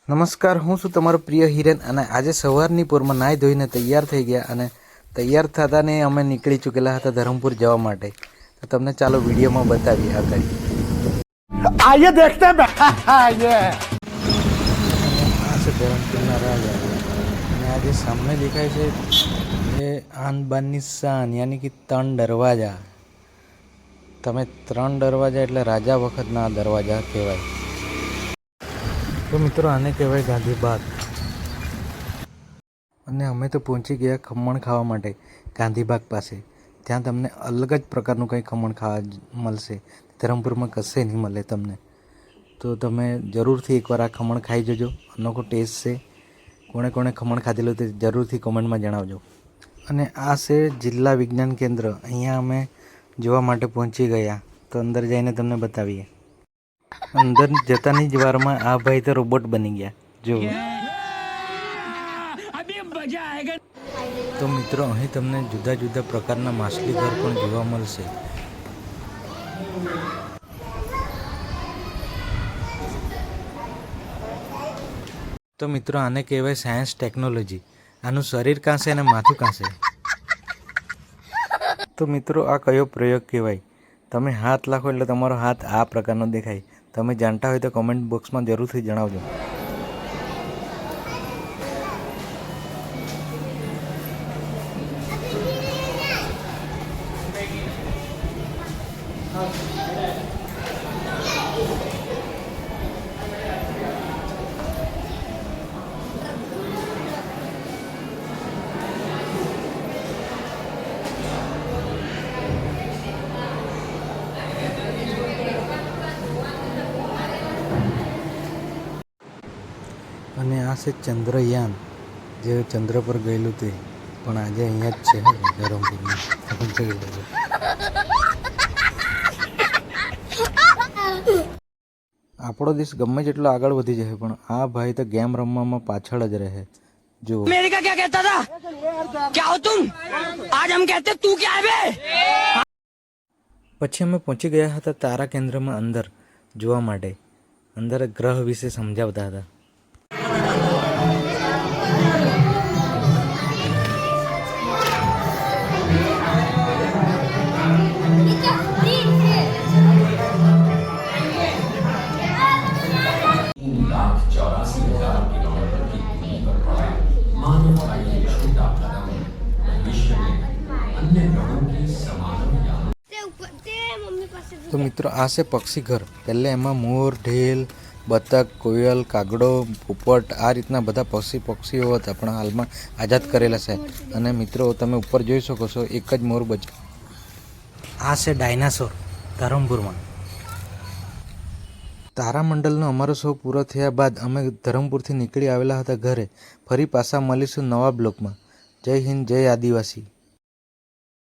નમસ્કાર, હું છું તમારો પ્રિય હિરેન અને આજે સવારની પોરમાં નાહી ધોઈને તૈયાર થઈ ગયા અને તૈયાર થતાને અમે નીકળી ચૂકેલા હતા ધરમપુર જવા માટે. તો તમને ચાલો વિડીયોમાં બતાવીએ આગળ. आइए देखते हैं ये આ છે ધરમપુરના રાજા અને આ જે સામે દેખાય છે એ આન બાનની શાન યાની કે 3 દરવાજા. તમે 3 દરવાજા એટલે રાજા વખતના દરવાજા કહેવાય. તો મિત્રો આને કહેવાય ગાંધીબાગ. અને અમે તો પહોંચી ગયા ખમણ ખાવા માટે ગાંધીબાગ પાસે. ત્યાં તમને અલગ જ પ્રકારનું કંઈ ખમણ ખાવા મળશે. ધરમપુરમાં કશે નહીં મળે તમને. તો તમે જરૂરથી એકવાર આ ખમણ ખાઈ જજો. અનોખો ટેસ્ટ છે. કોણે કોણે ખમણ ખાધેલું તે જરૂરથી કોમેન્ટમાં જણાવજો. અને આ છે જિલ્લા વિજ્ઞાન કેન્દ્ર. અહીંયા અમે જોવા માટે પહોંચી ગયા. તો અંદર જઈને તમને બતાવીએ. અંદર જતાની જ વારમાં આ ભાઈ તો રોબોટ બની ગયા. જો તો મિત્રો અહીં તમને જુદા જુદા પ્રકારના માછલી ઘર પણ જોવા મળશે. તો મિત્રો આને કહેવાય સાયન્સ ટેકનોલોજી. આનું શરીર કાં છે અને માથું કાં છે. તો મિત્રો આ કયો પ્રયોગ કહેવાય? તમે હાથ લાખો એટલે તમારો હાથ આ પ્રકારનો દેખાય. તમે જાણતા હોય તો કમેન્ટ બોક્સમાં જરૂરથી જણાવજો. અને આ છે ચંદ્રયાન, જે ચંદ્ર પર ગયેલું તે પણ આજે અહીંયા જ છે ધરમપુરમાં. તમે જોઈ લેજો. આપણો દેશ ગમે જેટલો આગળ વધી જશે પણ આ ભાઈ તો ગેમ રમવામાં પાછળ જ રહે. જો अमेरिका क्या कहता था? क्या हो तुम? आज हम कहते तू क्या है बे? પછી અમે પહોંચી ગયા હતા તારા કેન્દ્રમાં અંદર જોવા માટે. અંદર ગ્રહ વિશે સમજાવતા હતા. તો મિત્રો આ છે પક્ષી ઘર. પહેલાં એમાં મોર, ઢેલ, બતક, કોયલ, કાગડો, પોપટ આ રીતના બધા પક્ષીઓ હતા પણ હાલમાં આઝાદ કરેલા છે. અને મિત્રો તમે ઉપર જોઈ શકો છો એક જ મોર બચ્યો. આ છે ડાયનાસોર ધરમપુરમાં. તારામંડલનો અમારો શો પૂરો થયા બાદ અમે ધરમપુરથી નીકળી આવેલા હતા ઘરે. ફરી પાછા મળીશું નવા બ્લોગમાં. જય હિન્દ, જય આદિવાસી.